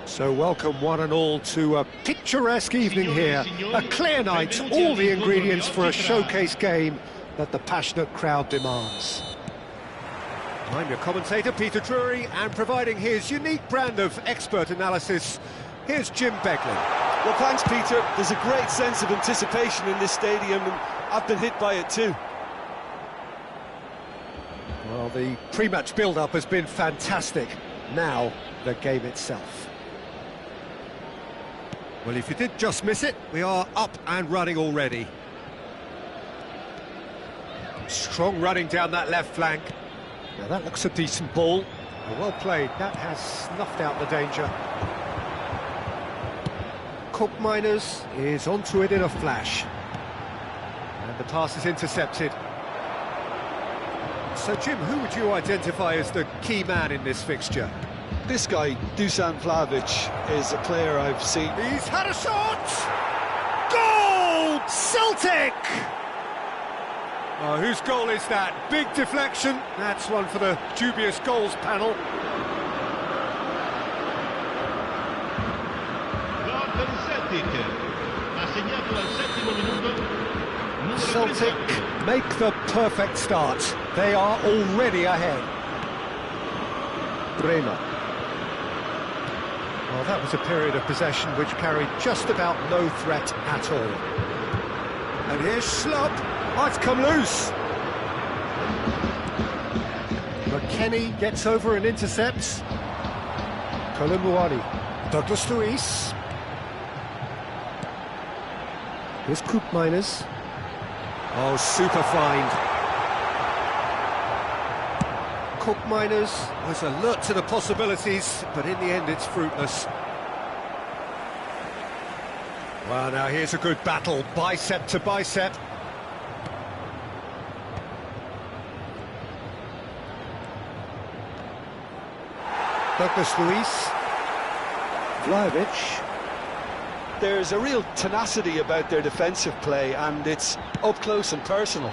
So welcome one and all to a picturesque evening here, a clear night, all the ingredients for a showcase game that the passionate crowd demands. I'm your commentator, Peter Drury, and providing his unique brand of expert analysis, here's Jim Begley. Well, thanks, Peter. There's a great sense of anticipation in this stadium, and I've been hit by it too. Well, the pre-match build-up has been fantastic. Now, the game itself. Well, if you did just miss it, we are up and running already. Strong running down that left flank. Now that looks a decent ball. Well played, that has snuffed out the danger. Cook Miners is onto it in a flash. And the pass is intercepted. So Jim, who would you identify as the key man in this fixture? This guy, Dusan Vlahovic, is a player I've seen. He's had a shot! Goal! Celtic! Oh, whose goal is that? Big deflection. That's one for the dubious goals panel. Celtic make the perfect start. They are already ahead. Bremer. Well, that was a period of possession which carried just about no threat at all. And here's Schlupp. Oh, it's come loose. McKennie gets over and intercepts. Kolomuani. Douglas Luiz. Here's Coop Miners. Oh, super find. Cook Miners was alert to the possibilities, but in the end it's fruitless. Well, now here's a good battle, bicep to bicep. Douglas Luiz. Vlahovic. There's a real tenacity about their defensive play, and it's up close and personal.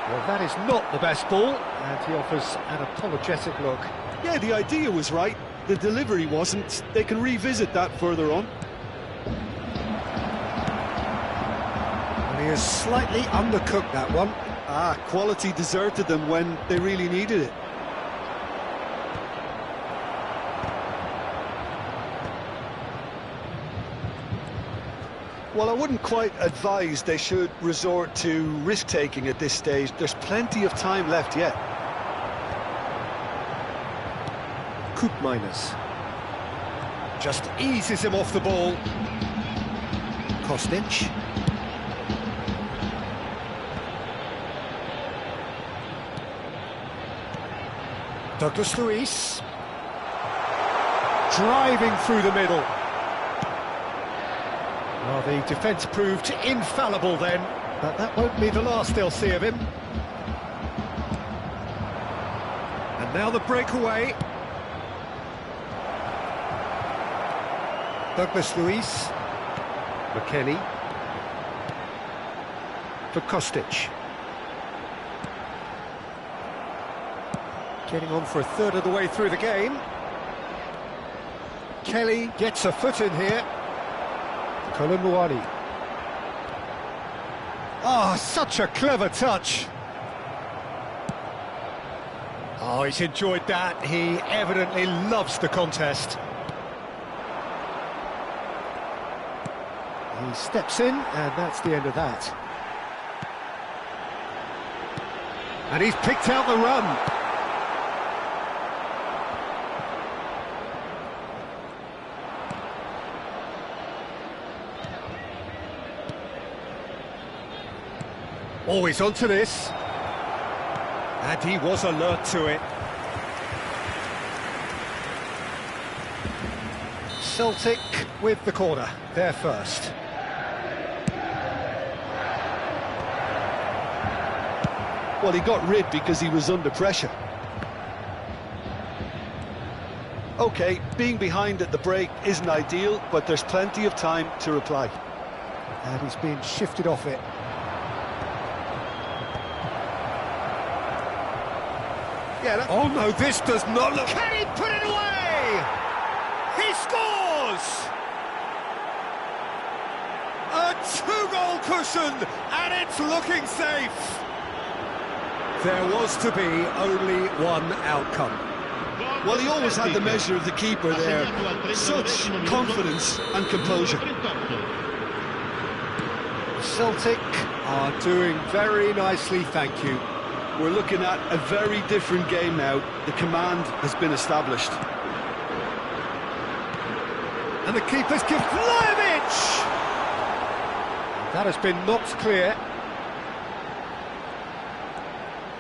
Well, that is not the best ball, and he offers an apologetic look. Yeah, the idea was right, the delivery wasn't. They can revisit that further on. And he has slightly undercooked that one. Quality deserted them when they really needed it. Well, I wouldn't quite advise they should resort to risk-taking at this stage. There's plenty of time left yet. Coop Miners. Just eases him off the ball. Kostic. Douglas Luiz. Driving through the middle. Well, the defence proved infallible then, but that won't be the last they'll see of him. And now the breakaway. Douglas Luiz. McKennie. For Kostic. Getting on for a third of the way through the game. Kelly gets a foot in here. Kolumuani. Oh, such a clever touch. Oh, he's enjoyed that. He evidently loves the contest. He steps in, and that's the end of that. And he's picked out the run. Always onto this. And he was alert to it. Celtic with the corner, there first. Well, he got rid because he was under pressure. OK, being behind at the break isn't ideal, but there's plenty of time to reply. And he's been shifted off it. Yeah, oh no, this does not look... Can he put it away? He scores! A two-goal cushion, and it's looking safe. There was to be only one outcome. Well, he always had the measure of the keeper there. Such confidence and composure. Celtic are doing very nicely, thank you. We're looking at a very different game now. The command has been established. And the keeper's gift, Vlahovic! That has been knocked clear.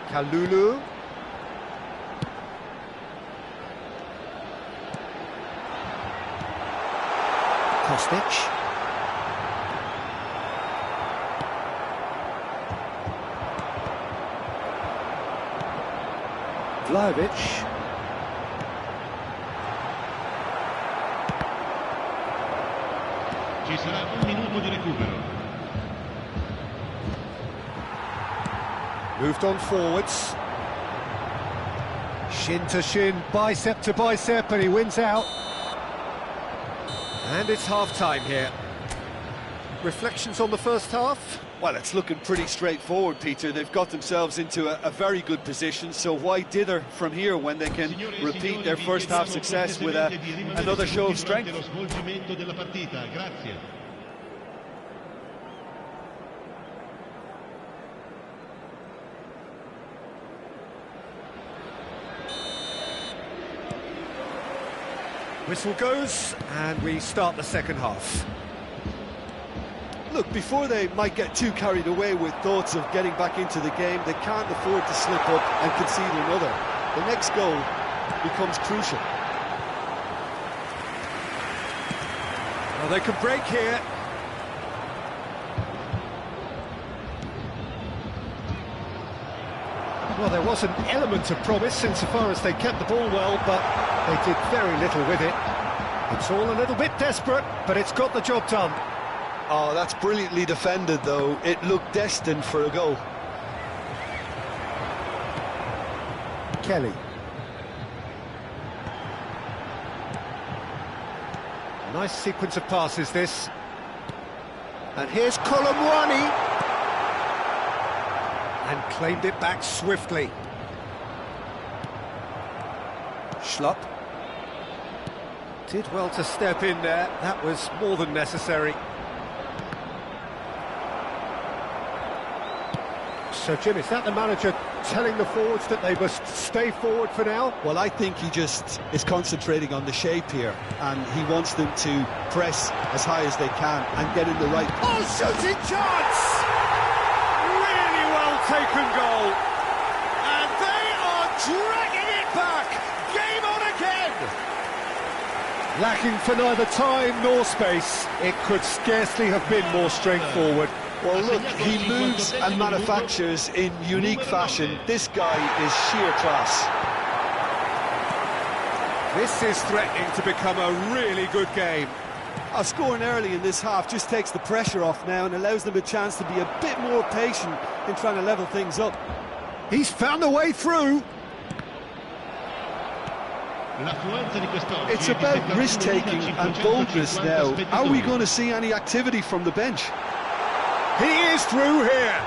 Kalulu. Kostic. Vlahovic. Ci sarà un minuto di recupero. Moved on forwards. Shin to shin, bicep to bicep, and he wins out. And it's half-time here. Reflections on the first half? Well, it's looking pretty straightforward, Peter. They've got themselves into a very good position, so why dither from here when they can repeat their first half success with another show of strength? Whistle goes, and we start the second half. Look, before they might get too carried away with thoughts of getting back into the game, they can't afford to slip up and concede another. The next goal becomes crucial. Well, they can break here. Well, there was an element of promise insofar as they kept the ball well, but they did very little with it. It's all a little bit desperate, but it's got the job done. Oh, that's brilliantly defended, though. It looked destined for a goal. Kelly. Nice sequence of passes, this. And here's Kolumuani. And claimed it back swiftly. Schlupp. Did well to step in there. That was more than necessary. So, Jim, is that the manager telling the forwards that they must stay forward for now? Well, I think he just is concentrating on the shape here, and he wants them to press as high as they can and get in the right... Oh, shooting chance! Really well taken goal. And they are dragging it back. Lacking for neither time nor space. It could scarcely have been more straightforward. Well, look, he moves and manufactures in unique fashion. This guy is sheer class. This is threatening to become a really good game. Scoring early in this half just takes the pressure off now and allows them a chance to be a bit more patient in trying to level things up. He's found a way through. It's about risk-taking and boldness now. Are we going to see any activity from the bench? He is through here.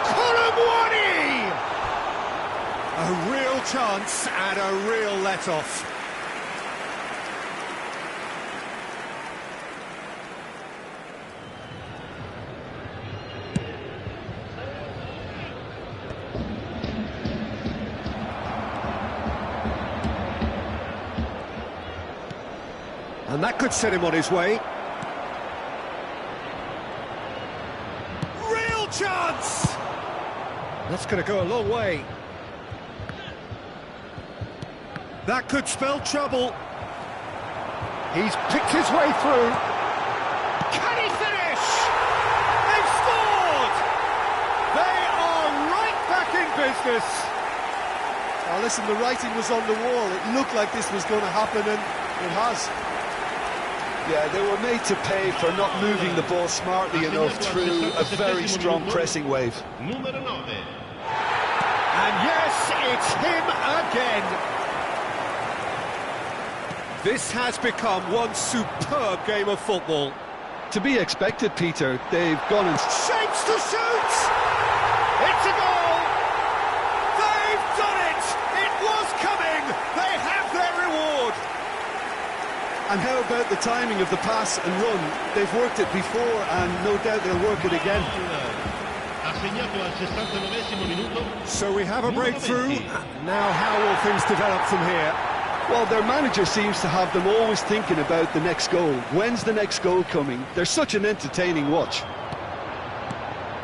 Konami! A real chance and a real let-off. And that could set him on his way. Real chance! That's going to go a long way. That could spell trouble. He's picked his way through. Can he finish? They've scored! They are right back in business. Oh, listen, the writing was on the wall. It looked like this was going to happen, and it has. Yeah, they were made to pay for not moving the ball smartly enough through a very strong pressing wave. And yes, it's him again. This has become one superb game of football. To be expected, Peter. They've gone and... Shapes to shoot! It's a goal! They've done it! It was coming! They have their reward! And how about the timing of the pass and run? They've worked it before, and no doubt they'll work it again. So we have a breakthrough. Now how will things develop from here? Well, their manager seems to have them always thinking about the next goal. When's the next goal coming? They're such an entertaining watch.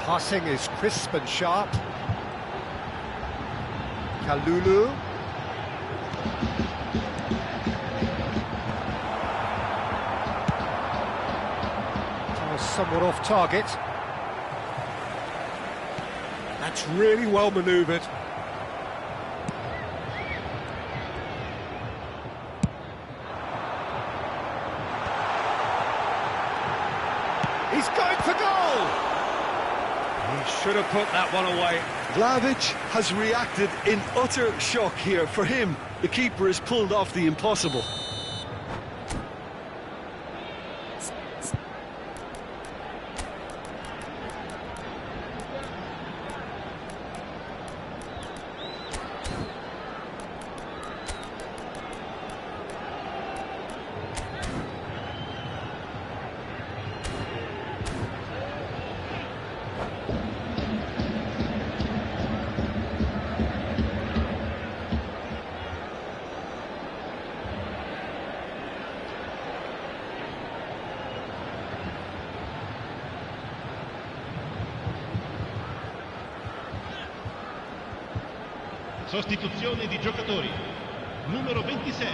Passing is crisp and sharp. Kalulu. Somewhat off target. That's really well manoeuvred. He's going for goal! He should have put that one away. Vlahovic has reacted in utter shock here. For him, the keeper has pulled off the impossible. Sostituzione di giocatori. Numero 26,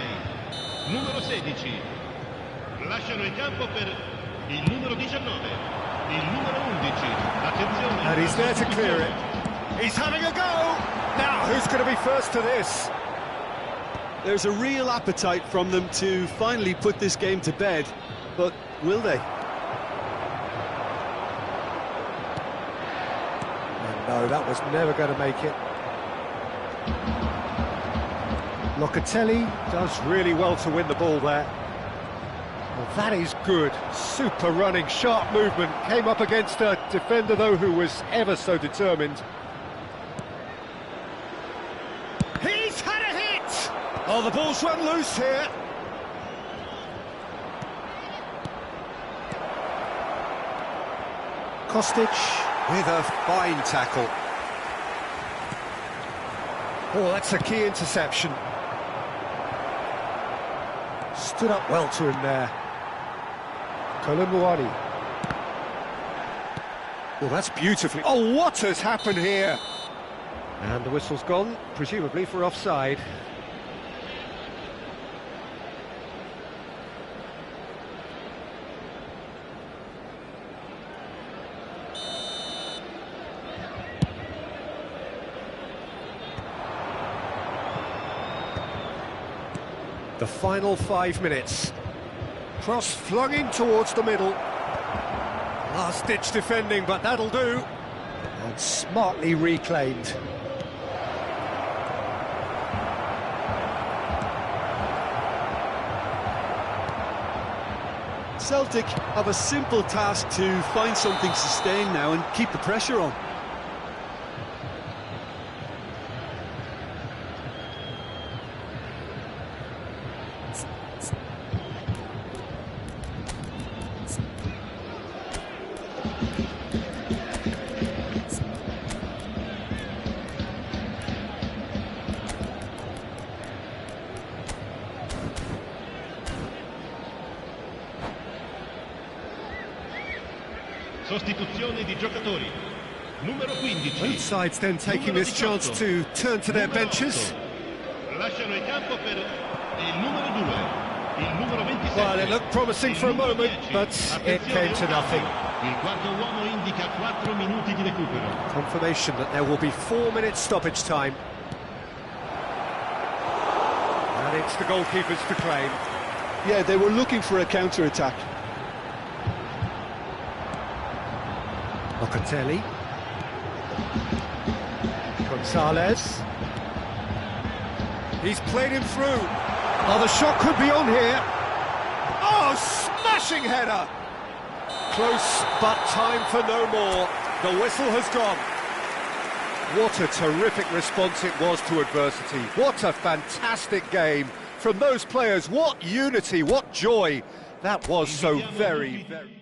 numero 16. Lasciano il campo per il numero 19, il numero 11. Attenzione. And he's there to clear it. He's having a go. Now, who's going to be first to this? There's a real appetite from them to finally put this game to bed, but will they? No, that was never going to make it. Locatelli does really well to win the ball there. Well, that is good. Super running, sharp movement. Came up against a defender, though, who was ever so determined. He's had a hit! Oh, the ball's run loose here. Kostic with a fine tackle. Oh, that's a key interception. Stood up well to him there. Kolumuani. Oh, that's beautifully... Oh, what has happened here? And the whistle's gone, presumably for offside. The final 5 minutes. Cross flung in towards the middle. Last-ditch defending, but that'll do. And smartly reclaimed. Celtic have a simple task to find something sustained now and keep the pressure on. Sostituzione di giocatori. Numero 15. Both sides then taking this chance to turn to their benches. Lasciano il campo per il numero 2. Il numero 27. Well, it looked promising for a moment, but it came to nothing. Il quarto uomo indica 4 minuti di recupero. Confirmation that there will be 4 minutes stoppage time. And it's the goalkeepers to claim. Yeah, they were looking for a counter-attack. Locatelli. Gonzalez. He's played him through. Oh, the shot could be on here. Oh, smashing header. Close, but time for no more. The whistle has gone. What a terrific response it was to adversity. What a fantastic game from those players. What unity, what joy. That was so very, very...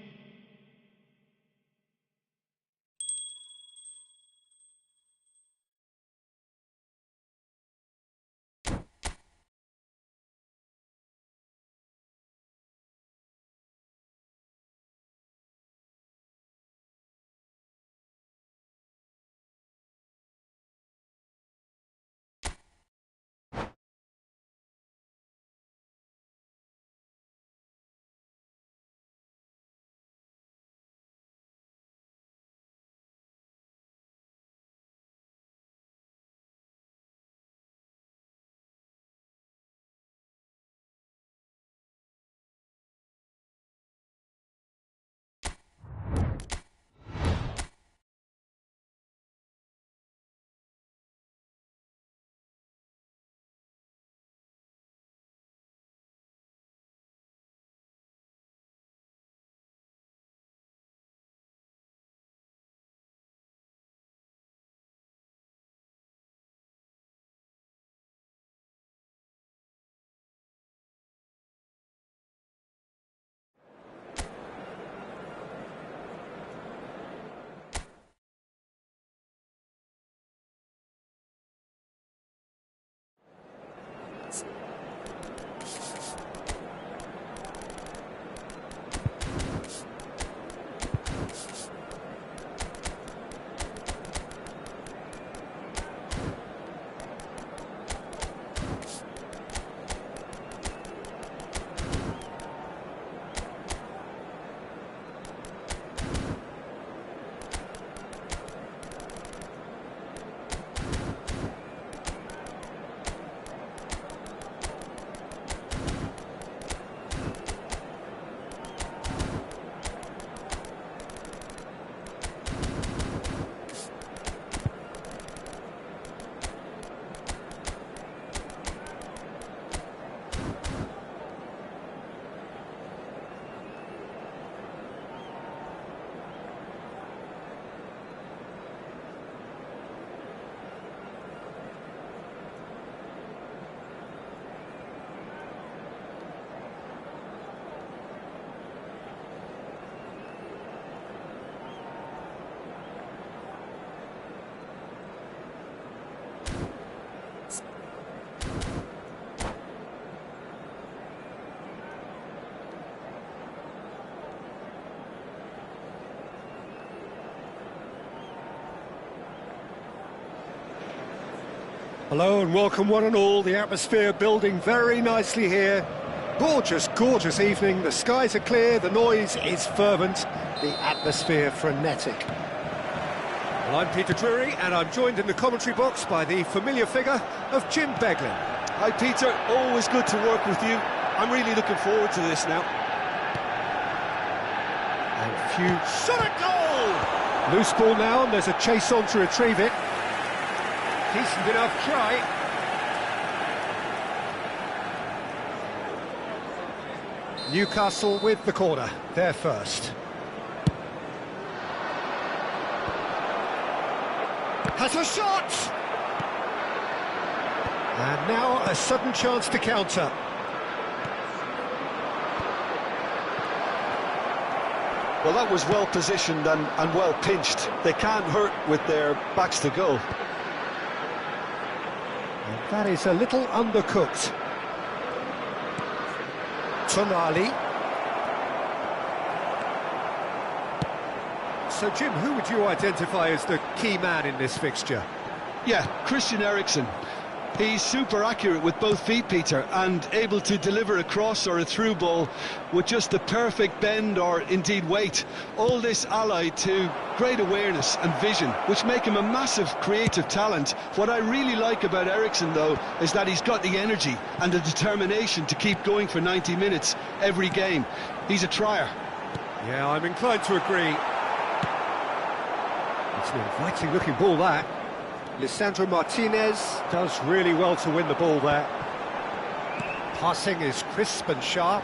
Hello and welcome one and all. The atmosphere building very nicely here. Gorgeous, gorgeous evening. The skies are clear, the noise is fervent, the atmosphere frenetic. Well, I'm Peter Drury and I'm joined in the commentary box by the familiar figure of Jim Beglin. Hi, Peter. Always good to work with you. I'm really looking forward to this now. And few shot at goal! Loose ball now, and there's a chase on to retrieve it. Decent enough try. Newcastle with the corner, they're first. Has a shot! And now a sudden chance to counter. Well, that was well positioned and well pinched. They can't hurt with their backs to goal. And that is a little undercooked. Tonali. So, Jim, who would you identify as the key man in this fixture? Yeah, Christian Eriksen. He's super accurate with both feet, Peter, and able to deliver a cross or a through ball with just the perfect bend or indeed weight. All this allied to great awareness and vision, which make him a massive creative talent. What I really like about Eriksen, though, is that he's got the energy and the determination to keep going for 90 minutes every game. He's a trier. Yeah, I'm inclined to agree. It's an inviting-looking ball, that. Lisandro Martinez does really well to win the ball there. Passing is crisp and sharp.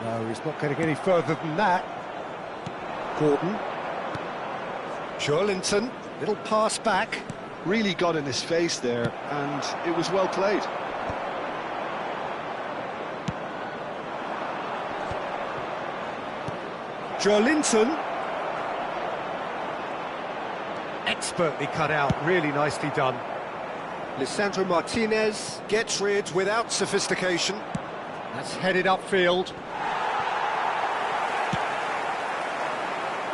No, he's not getting any further than that. Gordon. Joelinton, little pass back. Really got in his face there, and it was well played. Joelinton. Expertly cut out, really nicely done. Lisandro Martinez gets rid without sophistication. That's headed upfield.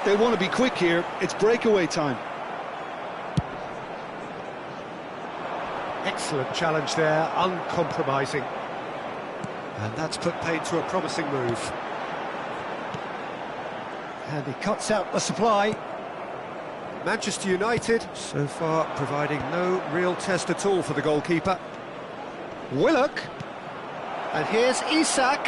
They want to be quick here. It's breakaway time. Excellent challenge there, uncompromising. And that's put paid to a promising move. And he cuts out the supply. Manchester United, so far, providing no real test at all for the goalkeeper. Willock. And here's Isak.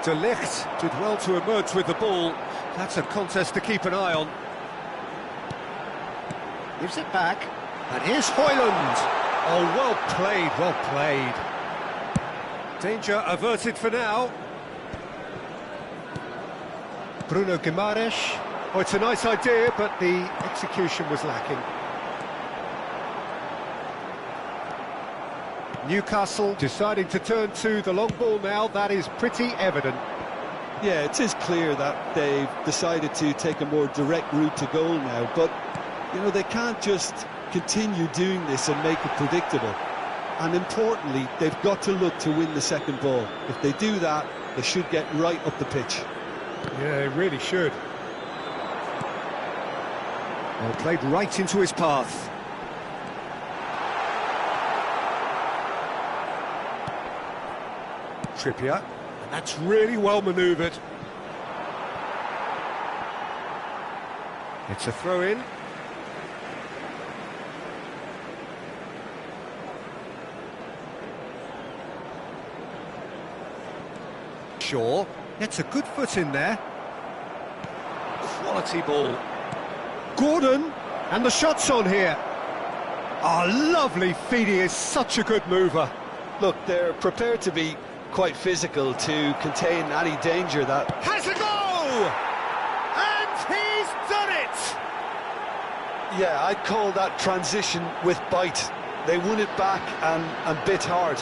De Ligt did well to emerge with the ball. That's a contest to keep an eye on. Gives it back. And here's Højlund. Oh, well played, well played. Danger averted for now. Bruno Guimaraes. Oh, it's a nice idea, but the execution was lacking. Newcastle deciding to turn to the long ball now. That is pretty evident. Yeah, it is clear that they've decided to take a more direct route to goal now, but, you know, they can't just continue doing this and make it predictable. And importantly, they've got to look to win the second ball. If they do that, they should get right up the pitch. Yeah, they really should. Well, played right into his path. Trippier, and that's really well manoeuvred. It's a throw-in. Shaw gets a good foot in there. Quality ball. Gordon, and the shot's on here. Oh, lovely feed, he is such a good mover. Look, they're prepared to be quite physical to contain any danger that... Has a go! And he's done it! Yeah, I'd call that transition with bite. They won it back and bit hard.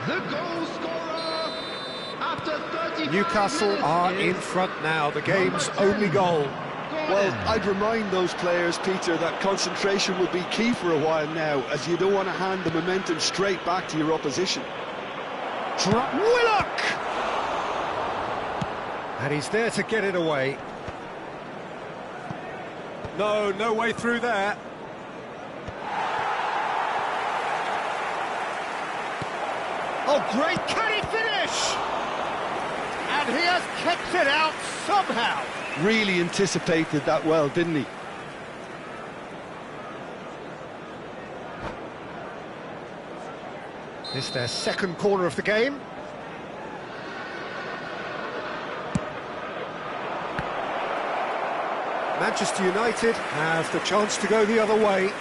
The goal scorer after 35 Newcastle minutes are is in front now, the game's only goal. Well, I'd remind those players, Peter, that concentration will be key for a while now, as you don't want to hand the momentum straight back to your opposition. Willock! And he's there to get it away. No way through there. Oh, great, can he finish? And he has kept it out somehow. Really anticipated that well, didn't he? It's their second corner of the game. Manchester United have the chance to go the other way.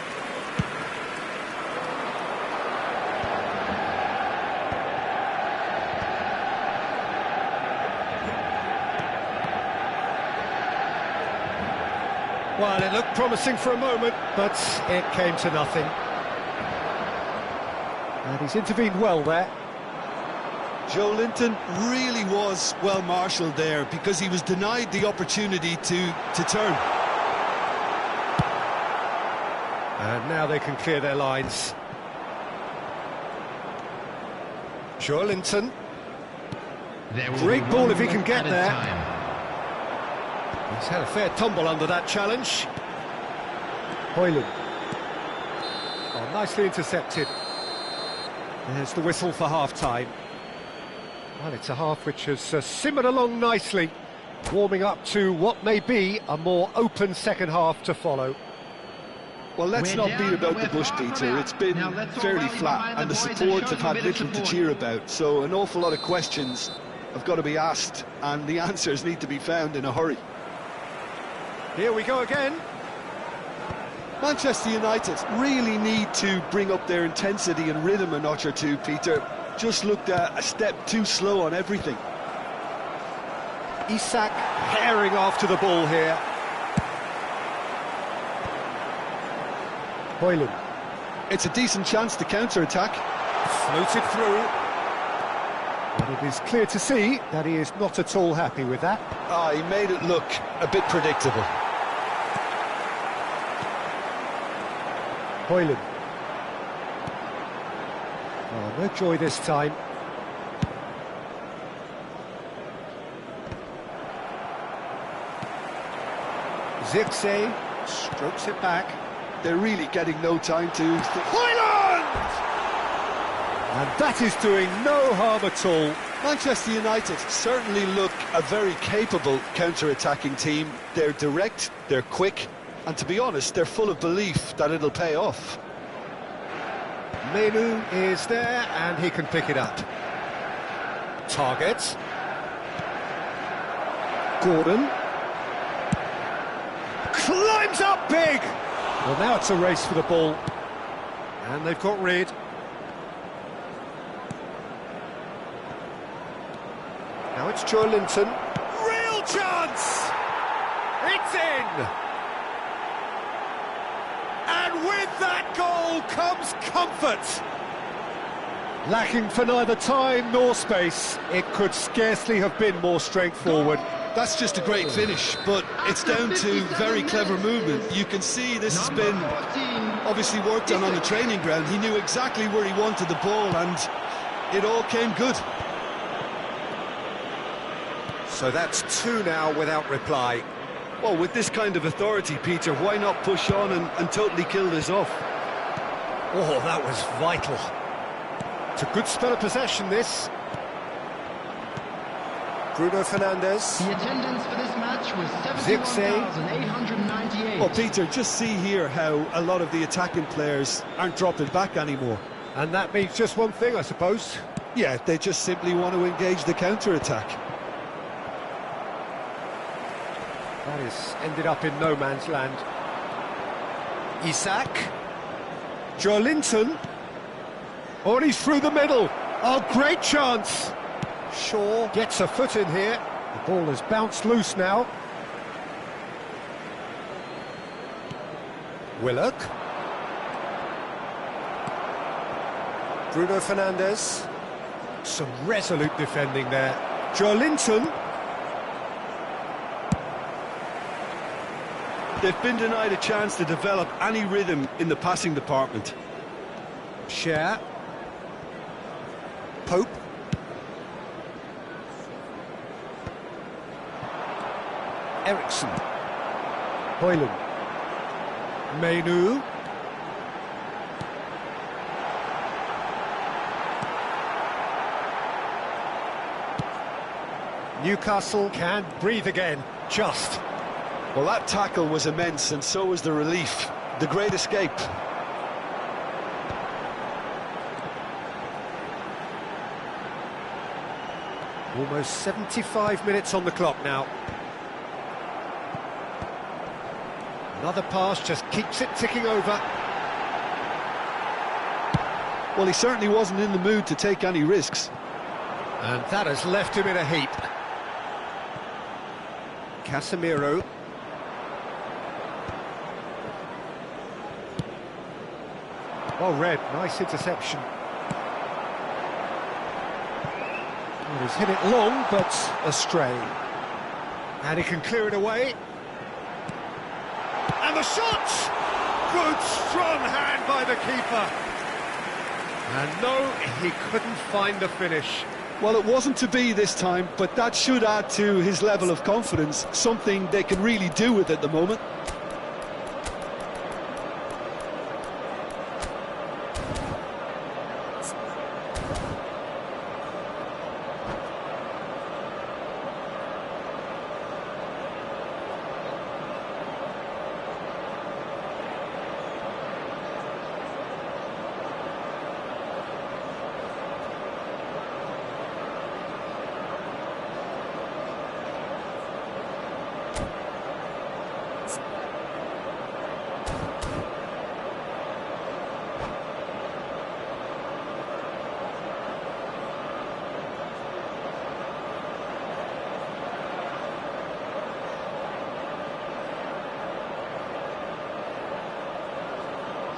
Well, it looked promising for a moment, but it came to nothing. And he's intervened well there. Joe Linton really was well marshalled there because he was denied the opportunity to turn. And now they can clear their lines. Joe Linton. Great ball if he can get there. He's had a fair tumble under that challenge. Højlund. Oh, nicely intercepted. There's the whistle for half-time. Well, it's a half which has simmered along nicely, warming up to what may be a more open second half to follow. Well, let's not beat about the bush, Peter. It's been fairly flat, and the supports have had little to cheer about, so an awful lot of questions have got to be asked, and the answers need to be found in a hurry. Here we go again. Manchester United really need to bring up their intensity and rhythm a notch or two, Peter. Just looked a step too slow on everything. Isak herring after the ball here. Højlund. It's a decent chance to counter-attack. Floated through. But it is clear to see that he is not at all happy with that. He made it look a bit predictable. Højlund. Oh, no joy this time. Zirkzee strokes it back. They're really getting no time to... Højlund! And that is doing no harm at all. Manchester United certainly look a very capable counter-attacking team. They're direct, they're quick, and to be honest, they're full of belief that it'll pay off. Menu is there, and he can pick it up. Target. Gordon. Climbs up big! Well, now it's a race for the ball. And they've got rid. Now it's Joe Linton. Real chance! It's in! And with that goal comes comfort. Lacking for neither time nor space, it could scarcely have been more straightforward. That's just a great finish, but it's down to very clever movement. You can see this has been obviously worked on the training ground. He knew exactly where he wanted the ball, and it all came good. So that's two now without reply. Well, with this kind of authority, Peter, why not push on and totally kill this off? Oh, that was vital. It's a good spell of possession, this. Bruno Fernandes. The attendance for this match was 71,898. Well, Peter, just see here how a lot of the attacking players aren't dropping back anymore. And that means just one thing, I suppose. Yeah, they just simply want to engage the counter-attack. That has ended up in no man's land. Isak. Joe Linton. Oh, and he's through the middle. Oh, great chance. Shaw gets a foot in here. The ball has bounced loose now. Willock. Bruno Fernandes. Some resolute defending there. Joe Linton. They've been denied a chance to develop any rhythm in the passing department. Cher. Pope. Eriksson. Højlund. Menu. Newcastle can breathe again, just. Well, that tackle was immense, and so was the relief. The great escape. Almost 75 minutes on the clock now. Another pass just keeps it ticking over. Well, he certainly wasn't in the mood to take any risks. And that has left him in a heap. Casemiro. Well read, nice interception. Well, he's hit it long, but astray. And he can clear it away. And the shot! Good, strong hand by the keeper. And no, he couldn't find the finish. Well, it wasn't to be this time, but that should add to his level of confidence, something they can really do with at the moment.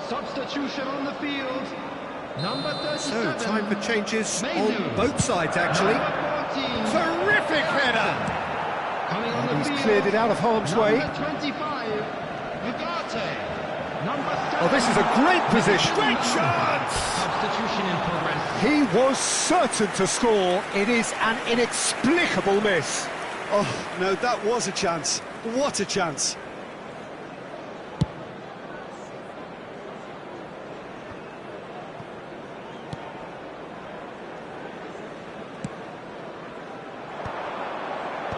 Substitution on the field. Number 37. So, time for changes on both sides, actually. Terrific header! Coming on the He's field. cleared it out of harm's way. Number 25. Ugarte. Number 7. Oh, this is a great position. Great chance! Substitution in progress. He was certain to score. It is an inexplicable miss. Oh, no, that was a chance. What a chance.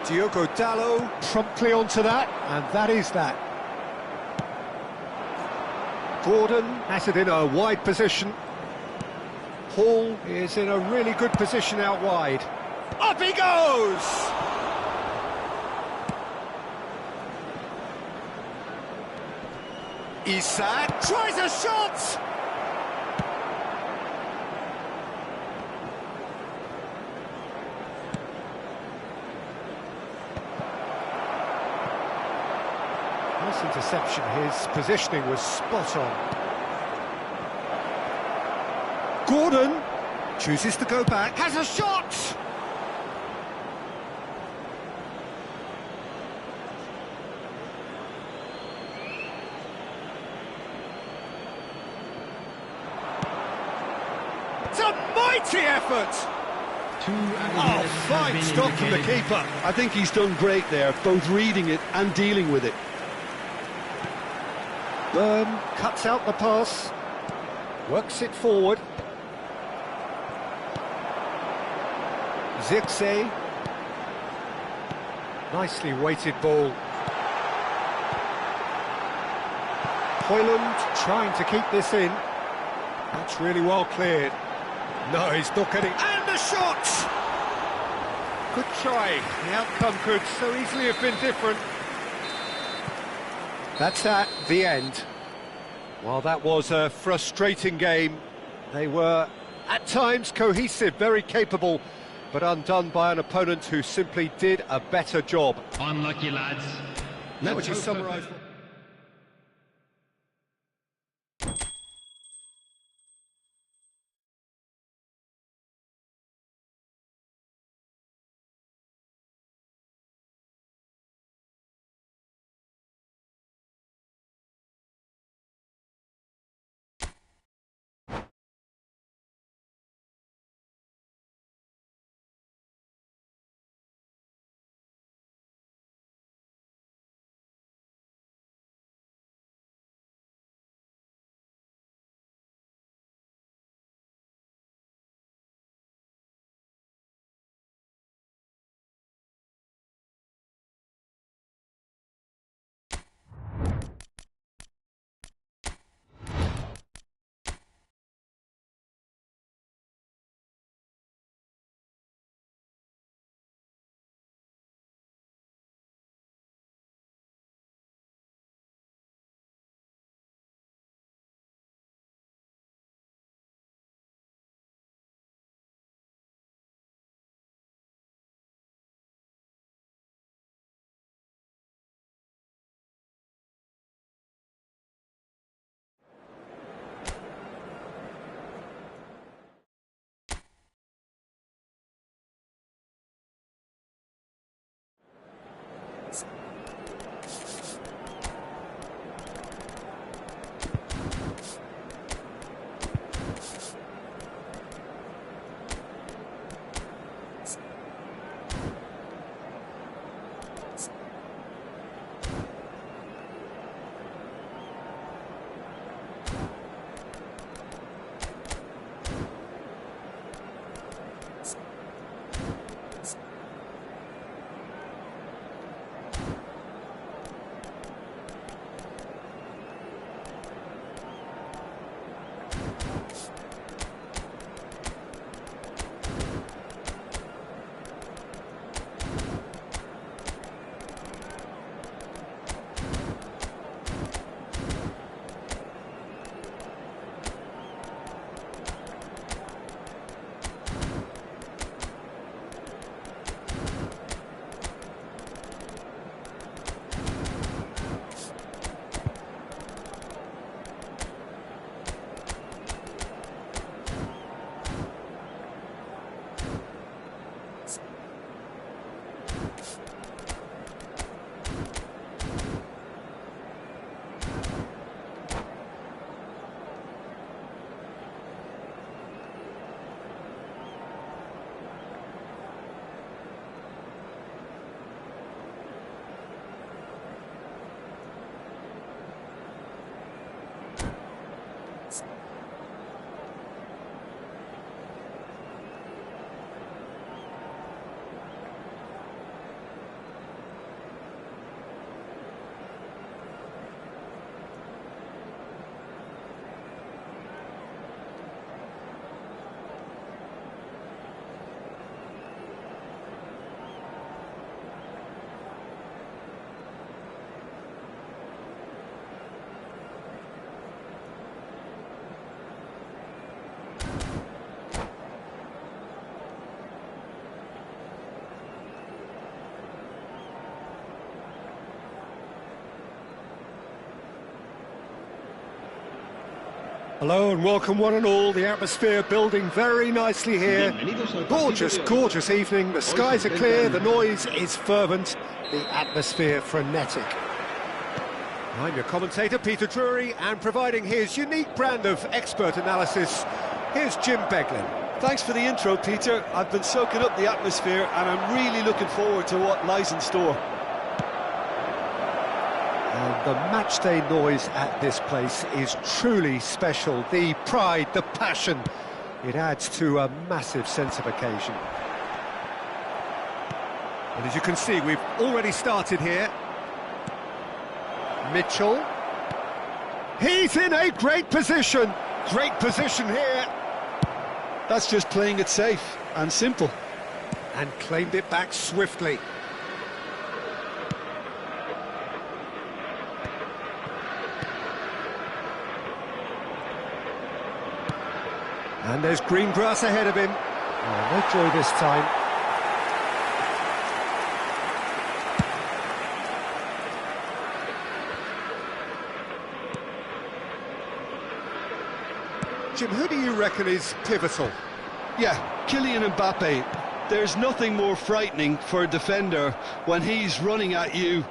Diogo Dalot promptly onto that, and that is that. Gordon has it in a wide position. Hall is in a really good position out wide. Up he goes! Isak tries a shot! Nice interception, his positioning was spot on. Gordon chooses to go back, has a shot! It's a mighty effort! Oh, fine stop from the keeper. I think he's done great there, both reading it and dealing with it. Byrne cuts out the pass, works it forward. Zirkzee. Nicely weighted ball. Højlund trying to keep this in. That's really well cleared. No, he's not getting... And the shot! Good try. The outcome could so easily have been different. That's that, the end. While that was a frustrating game, they were, at times, cohesive, very capable, but undone by an opponent who simply did a better job. Unlucky lads. How would you summarise... Hello and welcome one and all. The atmosphere building very nicely here. Gorgeous, gorgeous evening. The skies are clear, the noise is fervent, the atmosphere frenetic. I'm your commentator, Peter Drury, and providing his unique brand of expert analysis, here's Jim Beglin. Thanks for the intro, Peter. I've been soaking up the atmosphere and I'm really looking forward to what lies in store. And the matchday noise at this place is truly special. The pride, the passion, it adds to a massive sense of occasion. And as you can see, we've already started here. Mitchell. He's in a great position. Great position here. That's just playing it safe and simple. And claimed it back swiftly. And there's green grass ahead of him. Oh, no joy this time. Jim, who do you reckon is pivotal? Yeah, Kylian Mbappe. There's nothing more frightening for a defender when he's running at you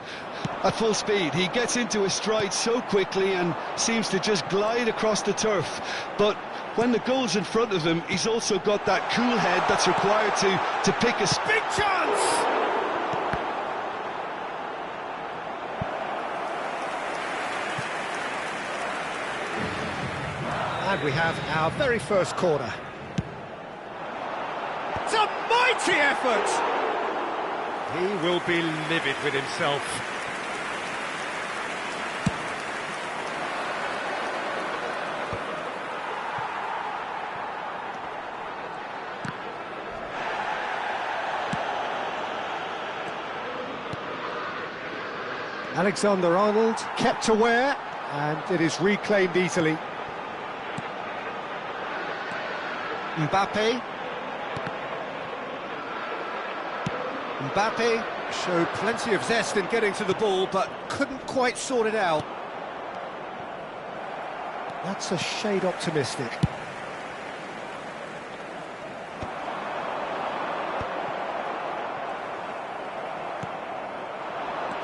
at full speed. He gets into his stride so quickly and seems to just glide across the turf. But when the goal's in front of him, he's also got that cool head that's required to pick a big chance! And we have our very first corner. It's a mighty effort! He will be livid with himself. Alexander-Arnold kept aware, and it is reclaimed easily. Mbappe. Mbappe showed plenty of zest in getting to the ball, but couldn't quite sort it out. That's a shade optimistic.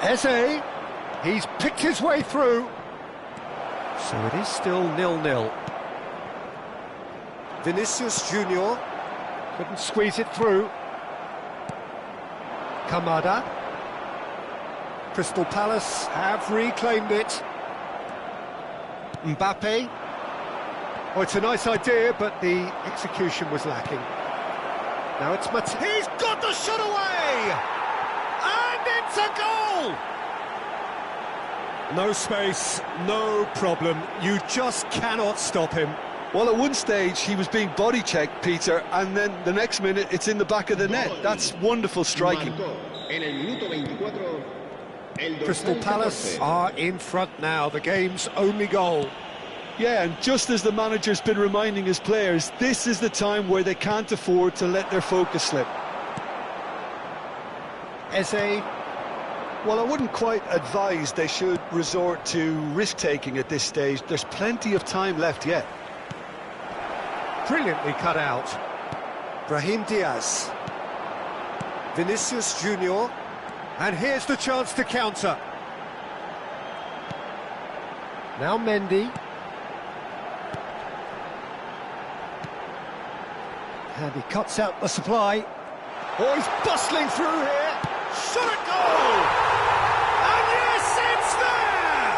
Eze, he's picked his way through. So it is still 0-0. Vinicius Junior couldn't squeeze it through. Kamada. Crystal Palace have reclaimed it. Mbappe. Oh, it's a nice idea, but the execution was lacking. Now it's He's got the shot away! And it's a goal! No space, no problem. You just cannot stop him. Well, at one stage, he was being body-checked, Peter, and then the next minute, it's in the back of the net. That's wonderful striking. Crystal Palace are in front now, the game's only goal. Yeah, and just as the manager's been reminding his players, this is the time where they can't afford to let their focus slip. Eze. Well, I wouldn't quite advise they should resort to risk-taking at this stage. There's plenty of time left yet. Brilliantly cut out. Brahim Diaz. Vinicius Junior. And here's the chance to counter. Now Mendy. And he cuts out the supply. Oh, he's bustling through here. Shot at goal! And yes, it's there!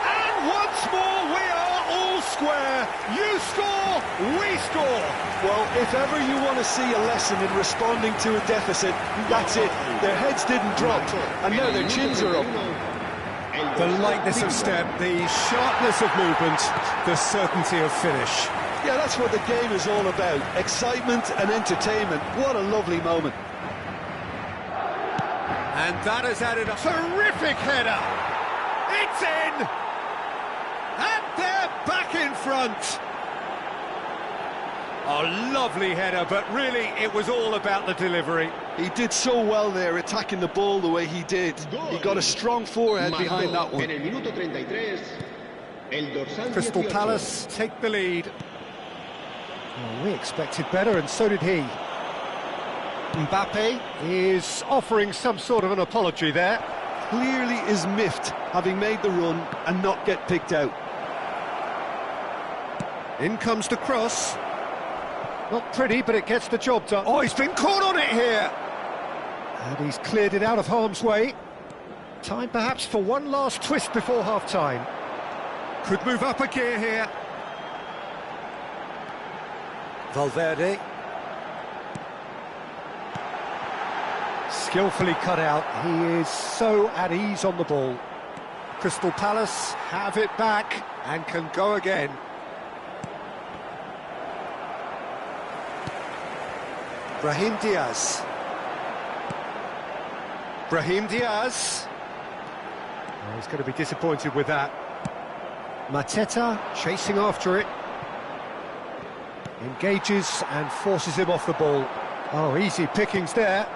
And once more we are all square. You score, we score. Well, if ever you want to see a lesson in responding to a deficit, that's it. Their heads didn't drop, and now their chins are up. The lightness of step, the sharpness of movement, the certainty of finish. Yeah, that's what the game is all about. Excitement and entertainment. What a lovely moment. And that has added a terrific header. It's in! And they're back in front. A lovely header, but really it was all about the delivery. He did so well there, attacking the ball the way he did. He got a strong forehead behind that one. Crystal Palace take the lead. Well, we expected better, and so did he. Mbappe is offering some sort of an apology there. Clearly is miffed, having made the run and not get picked out. In comes the cross. Not pretty, but it gets the job done. Oh, he's been caught on it here! And he's cleared it out of harm's way. Time perhaps for one last twist before half-time. Could move up a gear here. Valverde. Skillfully cut out. He is so at ease on the ball. Crystal Palace have it back and can go again. Brahim Diaz. Brahim Diaz. Oh, he's going to be disappointed with that. Mateta chasing after it. Engages and forces him off the ball. Oh, easy pickings there.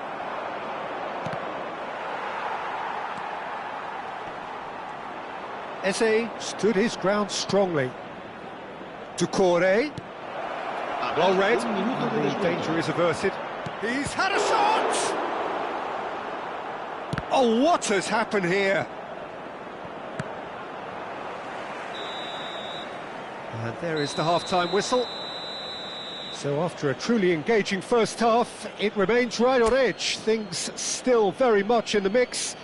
Eze stood his ground strongly. Doucouré. Well read. The danger is averted. He's had a shot! Oh, what has happened here? And there is the half-time whistle. So after a truly engaging first half, it remains right on edge. Things still very much in the mix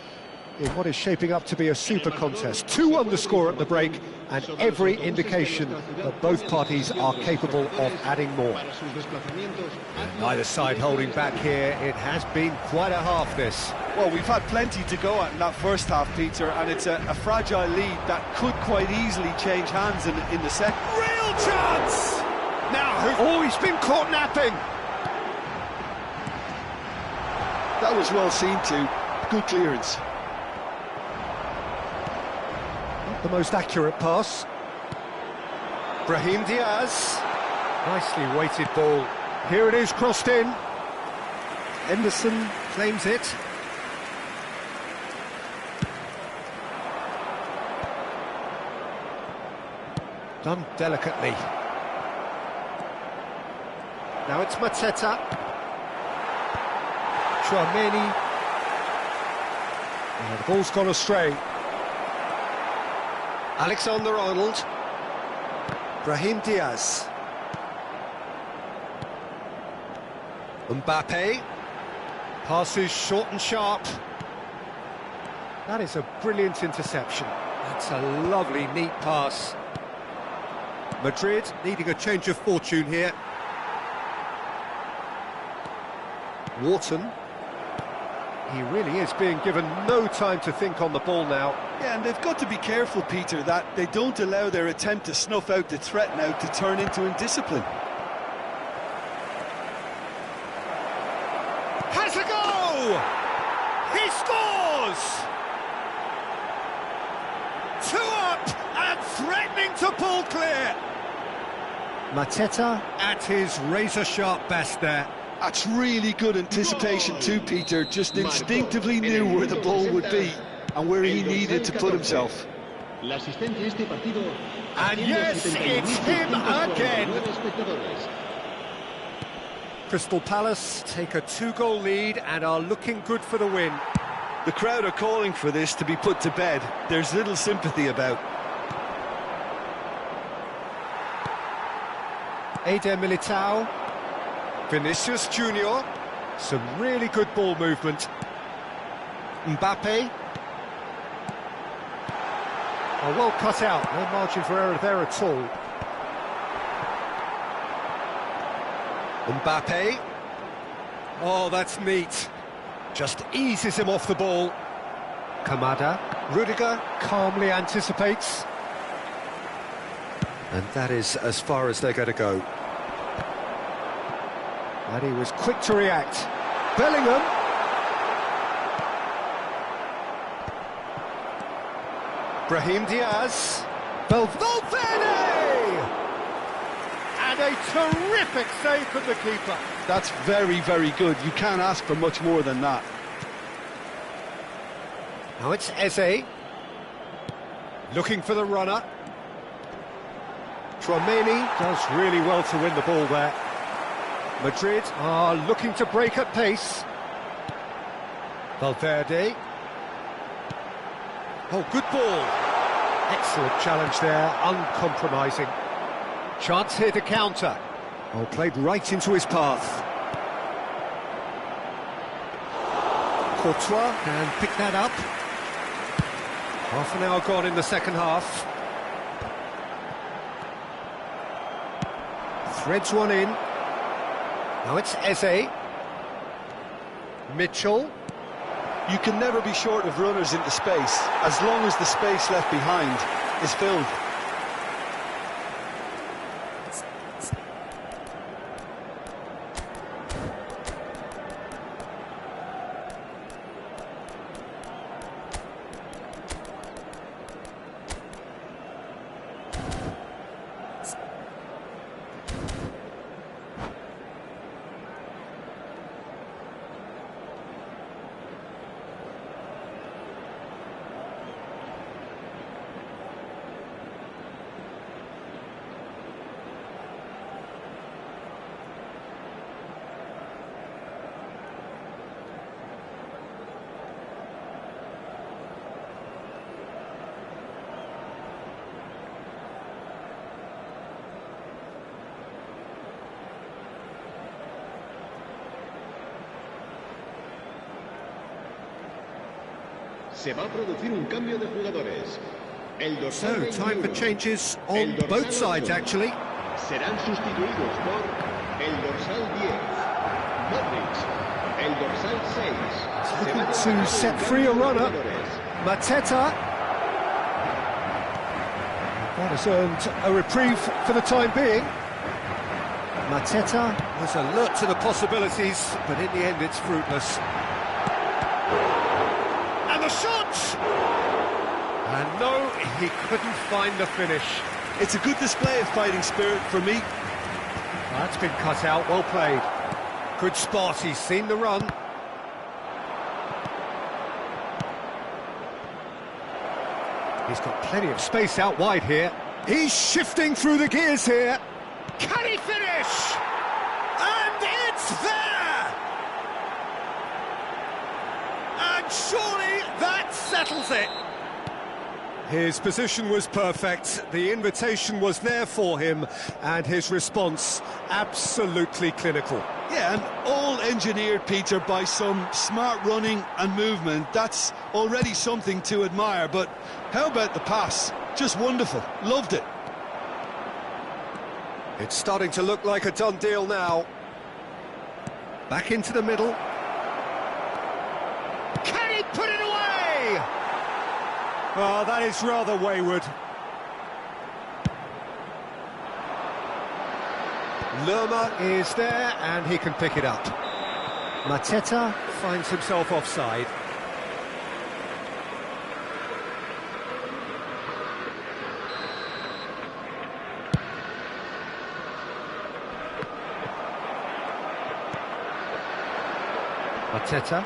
in what is shaping up to be a super contest. 2-1 the score at the break, and every indication that both parties are capable of adding more. And neither side holding back here. It has been quite a half, this. Well, we've had plenty to go at in that first half, Peter, and it's a fragile lead that could quite easily change hands in the second. Real chance! Now, oh, he's been caught napping. That was well seen too. Good clearance. Not the most accurate pass. Brahim Diaz. Nicely weighted ball. Here it is, crossed in. Henderson claims it. Done delicately. Now it's Mateta. Chouameni. The ball's gone astray. Alexander-Arnold. Brahim Diaz. Mbappe. Passes short and sharp. That is a brilliant interception. That's a lovely, neat pass. Madrid needing a change of fortune here. Wharton. He really is being given no time to think on the ball now. Yeah, and they've got to be careful, Peter, that they don't allow their attempt to snuff out the threat now to turn into indiscipline. Has a go! He scores! 2 up and threatening to pull clear. Mateta at his razor-sharp best there. That's really good anticipation too, Peter. Just instinctively knew where the ball would be and where he needed to put himself. And yes, it's him again. Crystal Palace take a 2-goal lead and are looking good for the win. The crowd are calling for this to be put to bed. There's little sympathy about. Eder Militao. Vinicius Junior. Some really good ball movement. Mbappe. Oh, well cut out. No margin for error there at all. Mbappe. Oh, that's neat. Just eases him off the ball. Kamada. Rudiger calmly anticipates. And that is as far as they're going to go. And he was quick to react. Bellingham. Brahim Diaz. Valverde! And a terrific save from the keeper. That's very, very good. You can't ask for much more than that. Now it's Eze. Looking for the runner. Tchouaméni does really well to win the ball there. Madrid are looking to break at pace. Valverde. Oh, good ball. Excellent challenge there, uncompromising. Chance here to counter. Oh, played right into his path. Courtois can pick that up. Half an hour gone in the second half. Threads one in. Now it's Eze. Mitchell. You can never be short of runners into space, as long as the space left behind is filled. Se va a producir un cambio de jugadores. So, time for changes on both sides, actually. Serán sustituidos por el dorsal 10, Modric, el dorsal 6. Looking to set free a runner. Mateta. That has earned a reprieve for the time being. Mateta was alert to the possibilities, but in the end it's fruitless. And the shot! And no, he couldn't find the finish. It's a good display of fighting spirit for me. That's been cut out, well played. Good spot, he's seen the run. He's got plenty of space out wide here. He's shifting through the gears here. Can he finish? And it's there! And surely that settles it. His position was perfect, the invitation was there for him, and his response absolutely clinical. Yeah, and all engineered, Peter, by some smart running and movement. That's already something to admire, but how about the pass? Just wonderful, loved it. It's starting to look like a done deal now. Back into the middle. Can he put it away? Oh, that is rather wayward. Lerma is there, and he can pick it up. Mateta finds himself offside. Mateta.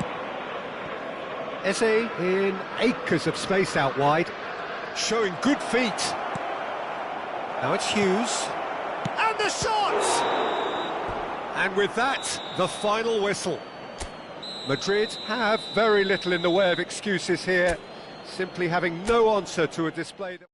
Eze in acres of space out wide, showing good feet. Now it's Hughes. And the shot! And with that, the final whistle. Madrid have very little in the way of excuses here, simply having no answer to a display that...